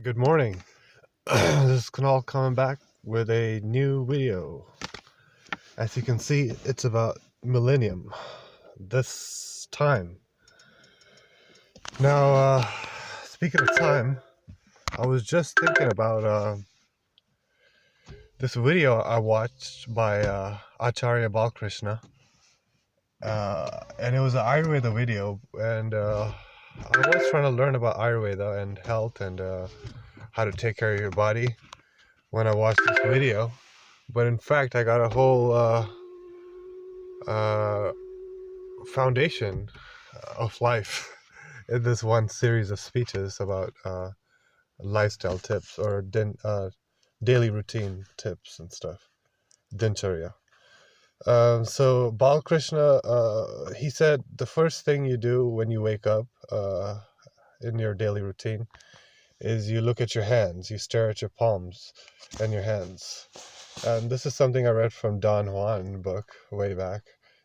Good morning. This is Kunal coming back with a new video. As you can see, it's about Millennium. This time. Now, speaking of time, I was just thinking about this video I watched by Acharya Balkrishna. And it was an Ayurveda video, and I was trying to learn about Ayurveda and health and how to take care of your body when I watched this video. But in fact, I got a whole uh, foundation of life in this one series of speeches about lifestyle tips or daily routine tips and stuff, dincharya. So Balkrishna, he said the first thing you do when you wake up in your daily routine is you look at your hands, you stare at your palms and your hands. And this is something I read from Don Juan book way back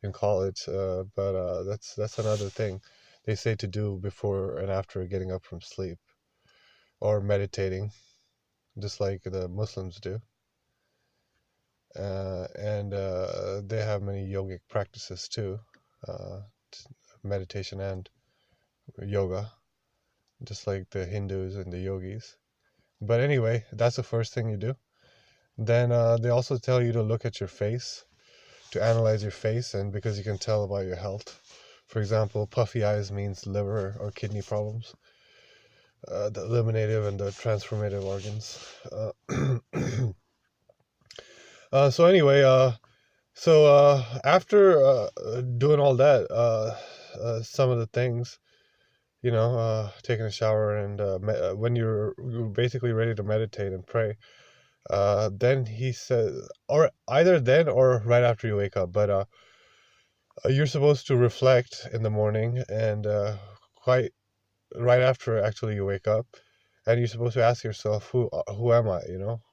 in college, but that's another thing they say to do before and after getting up from sleep or meditating, just like the Muslims do. And they have many yogic practices too, meditation and yoga, just like the Hindus and the yogis. But anyway, that's the first thing you do. Then they also tell you to look at your face, to analyze your face, and because you can tell about your health. For example, puffy eyes means liver or kidney problems, the eliminative and the transformative organs. So anyway, after doing all that, some of the things, taking a shower and when you're basically ready to meditate and pray, then he says, or either then or right after you wake up, but you're supposed to reflect in the morning and quite right after actually you wake up, and you're supposed to ask yourself, who am I?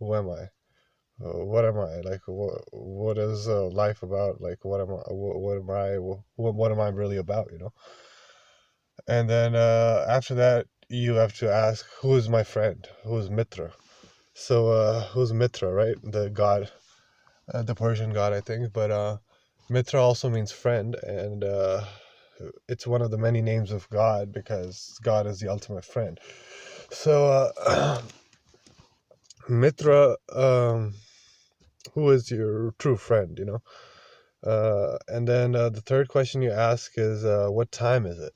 Who am I? What am I? Like, what is life about? Like, what am I? What am I? What am I really about? And then after that, you have to ask, who is my friend? Who is Mitra? So who's Mitra, right? The god, the Persian god, I think. But Mitra also means friend, and it's one of the many names of God because God is the ultimate friend. So Mitra, who is your true friend? And then the third question you ask is, what time is it?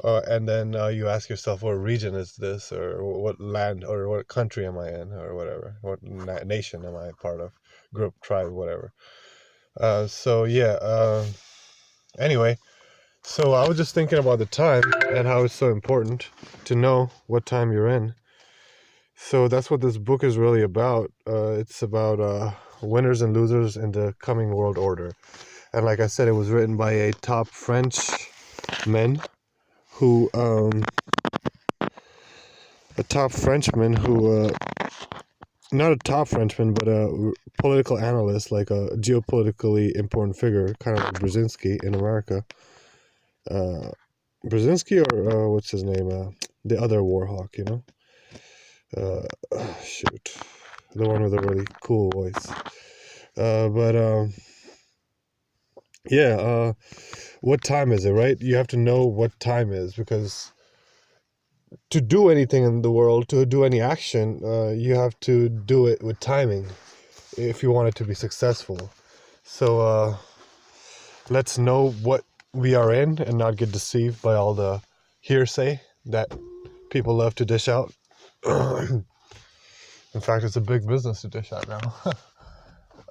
And then you ask yourself, what region is this, or what land, or what country am I in, or whatever, what nation am I part of, group, tribe, whatever. So yeah. Anyway, so I was just thinking about the time and how it's so important to know what time you're in. So that's what this book is really about. It's about winners and losers in the coming world order. And like I said, it was written by a top Frenchman who, not a top Frenchman, but a political analyst, like a geopolitically important figure, kind of like Brzezinski in America. Brzezinski, or what's his name? The other war hawk, shoot, the one with a really cool voice. Yeah. What time is it, right? You have to know what time is, because to do anything in the world, to do any action, you have to do it with timing if you want it to be successful. So let's know what we are in and not get deceived by all the hearsay that people love to dish out. In fact, it's a big business to dish out now.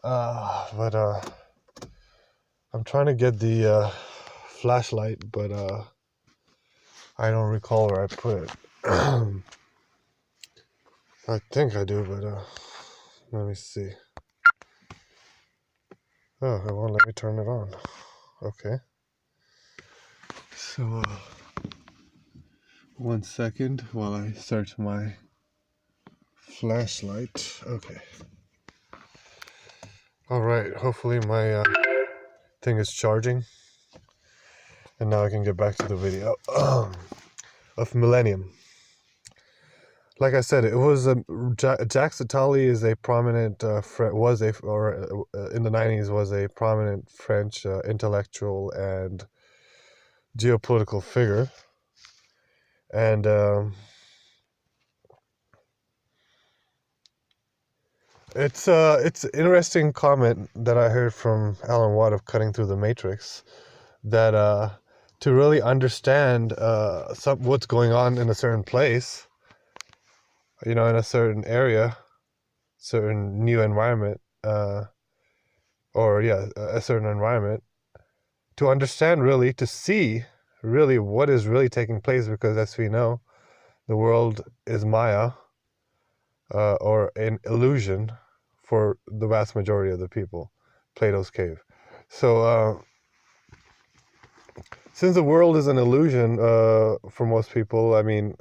But I'm trying to get the flashlight, but I don't recall where I put it. I think I do, but let me see. Oh, it won't let me turn it on. Okay. So, 1 second while I search my flashlight. Okay. All right. Hopefully my thing is charging, and now I can get back to the video of Millennium. like I said, it was Jack Attali is a prominent was a or in the 90s was a prominent French intellectual and geopolitical figure, and it's an interesting comment that I heard from Alan Watt of Cutting Through the Matrix, that to really understand what's going on in a certain place, in a certain area, certain new environment, or yeah, a certain environment, to understand, really, to see really what is really taking place, because as we know, the world is Maya, or an illusion for the vast majority of the people, Plato's cave. So since the world is an illusion for most people, I mean,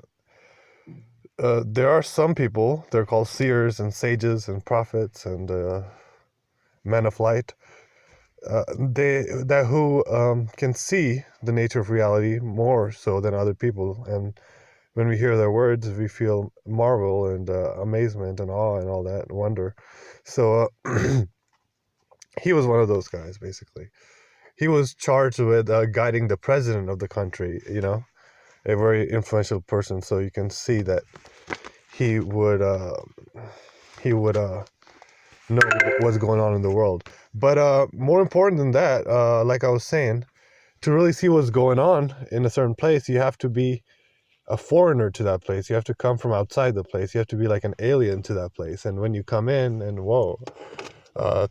there are some people, they're called seers and sages and prophets and men of light, who can see the nature of reality more so than other people. And when we hear their words, we feel marvel and amazement and awe and all that wonder. So he was one of those guys, basically. He was charged with guiding the president of the country, a very influential person. So you can see that he would know what's going on in the world. But more important than that, like I was saying, to really see what's going on in a certain place, you have to be a foreigner to that place. You have to come from outside the place. You have to be like an alien to that place. And when you come in, and whoa,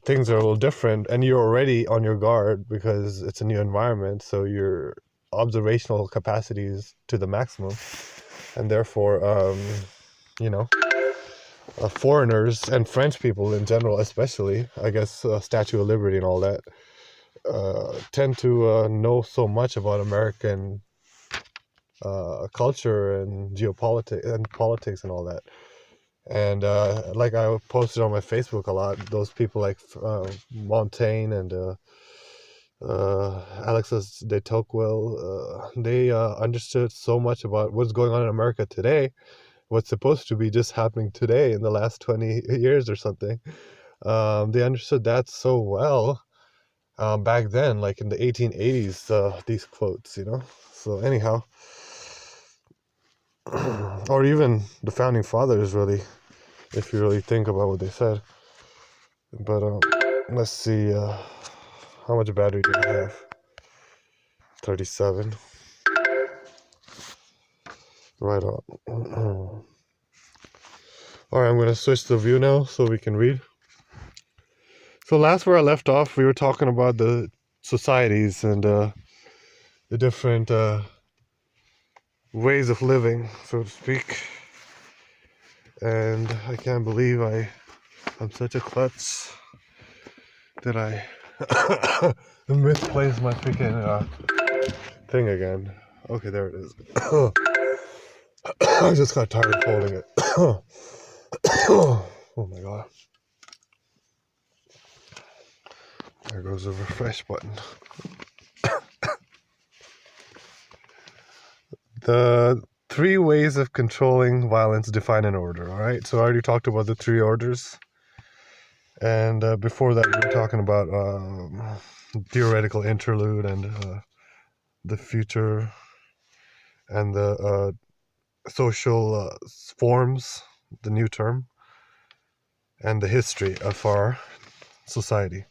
things are a little different, and you're already on your guard because it's a new environment. So your observational capacity is to the maximum, and therefore, you know, foreigners and French people in general, especially, I guess, Statue of Liberty and all that, tend to know so much about American culture and geopolitics and politics and all that. And like I posted on my Facebook a lot, those people like Montaigne and Alexis de Tocqueville, they understood so much about what's going on in America today, what's supposed to be just happening today in the last 20 years or something. They understood that so well back then, like in the 1880s, these quotes, So anyhow, or even the founding fathers, really, if you really think about what they said. But let's see, how much battery do I have? 37. Right on. All right, I'm going to switch the view now so we can read. So last where I left off, we were talking about the societies and the different ways of living, so to speak. And I can't believe I'm such a klutz that I misplaced my freaking thing again. Okay, there it is. I just got tired of holding it. Oh my god. There goes the refresh button. The three ways of controlling violence defined in order. All right. So I already talked about the three orders. And before that, we were talking about theoretical interlude and the future and the social forms, the new term, and the history of our society.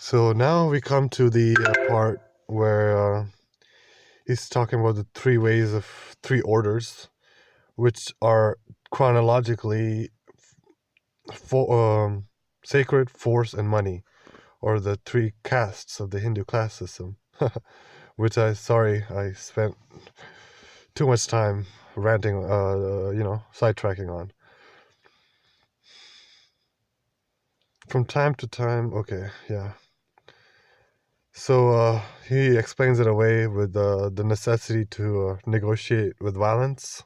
So now we come to the part where he's talking about the three orders, which are chronologically sacred, force, and money, or the three castes of the Hindu class system, which I spent too much time ranting, sidetracking on. From time to time, okay, yeah. So he explains it away with the necessity to negotiate with violence.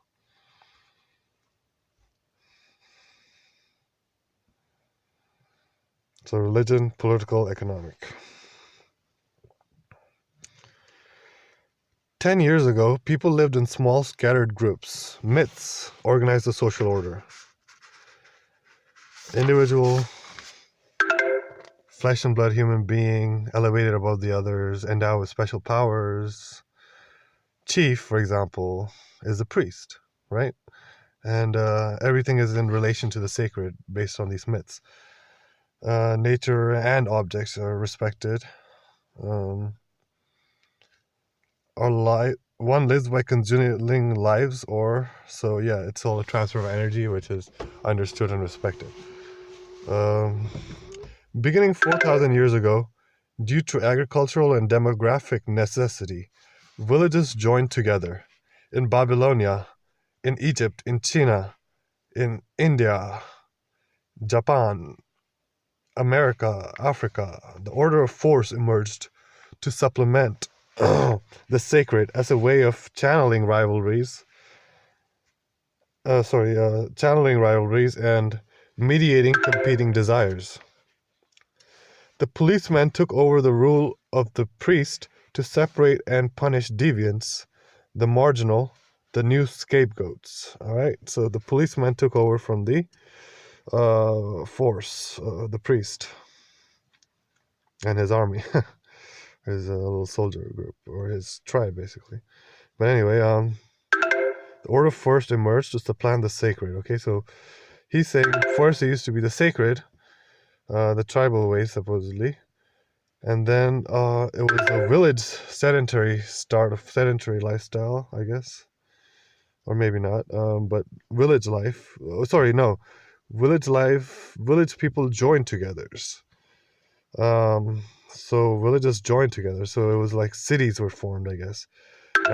So religion, political, economic. 10 years ago, people lived in small, scattered groups. Myths organized the social order. Individual, flesh and blood human being, elevated above the others, endowed with special powers. Chief, for example, is a priest, right? And everything is in relation to the sacred based on these myths. Nature and objects are respected. Um, one lives by consuming lives, or so yeah, it's all a transfer of energy, which is understood and respected. Um, Beginning 4,000 years ago, due to agricultural and demographic necessity, villages joined together in Babylonia, in Egypt, in China, in India, Japan, America, Africa. The order of force emerged to supplement the sacred as a way of channeling rivalries and mediating competing desires. The policeman took over the rule of the priest to separate and punish deviants, the marginal, the new scapegoats. All right, so the policeman took over from the force, the priest and his army, his little soldier group or his tribe, basically. But anyway, the order first emerged to supplant the sacred. Okay, so he's saying first it used to be the sacred, the tribal way supposedly, and then it was a village sedentary lifestyle, I guess, or maybe not. But village life. Oh, sorry, no, village life. Village people joined together. So villages joined together. So it was like cities were formed, I guess,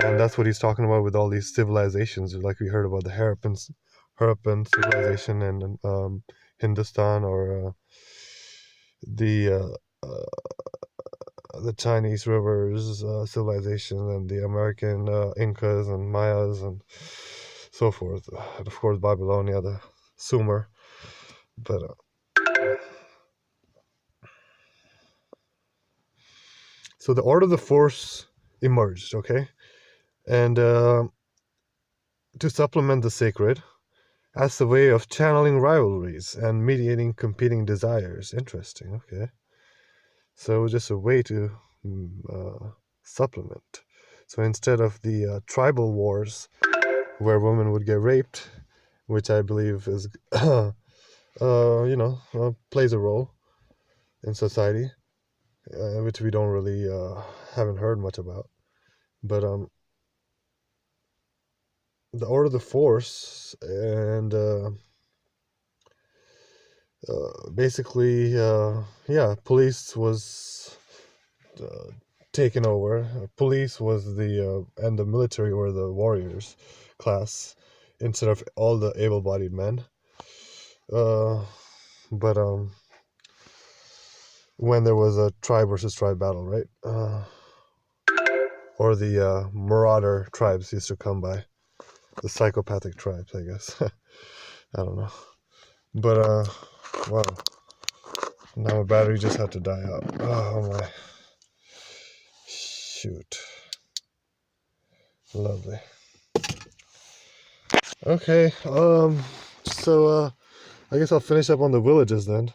and that's what he's talking about with all these civilizations. Like we heard about the Harappan civilization and Hindustan, or the the Chinese rivers civilization, and the American Incas and Mayas and so forth. And of course, Babylonia, the Sumer. But so the order of the force emerged, okay, and to supplement the sacred as a way of channeling rivalries and mediating competing desires. Interesting, okay. So it was just a way to supplement. So instead of the tribal wars where women would get raped, which I believe is, plays a role in society, which we don't really haven't heard much about. But the order of the force and basically, police was uh, taken over. Police was and the military were the warriors class instead of all the able-bodied men. Uh, but when there was a tribe versus tribe battle, right? Or the marauder tribes used to come by, the psychopathic tribes, I guess. I don't know. But wow. Now my battery just had to die out. Oh my. Shoot. Lovely. Okay. So I guess I'll finish up on the villages then.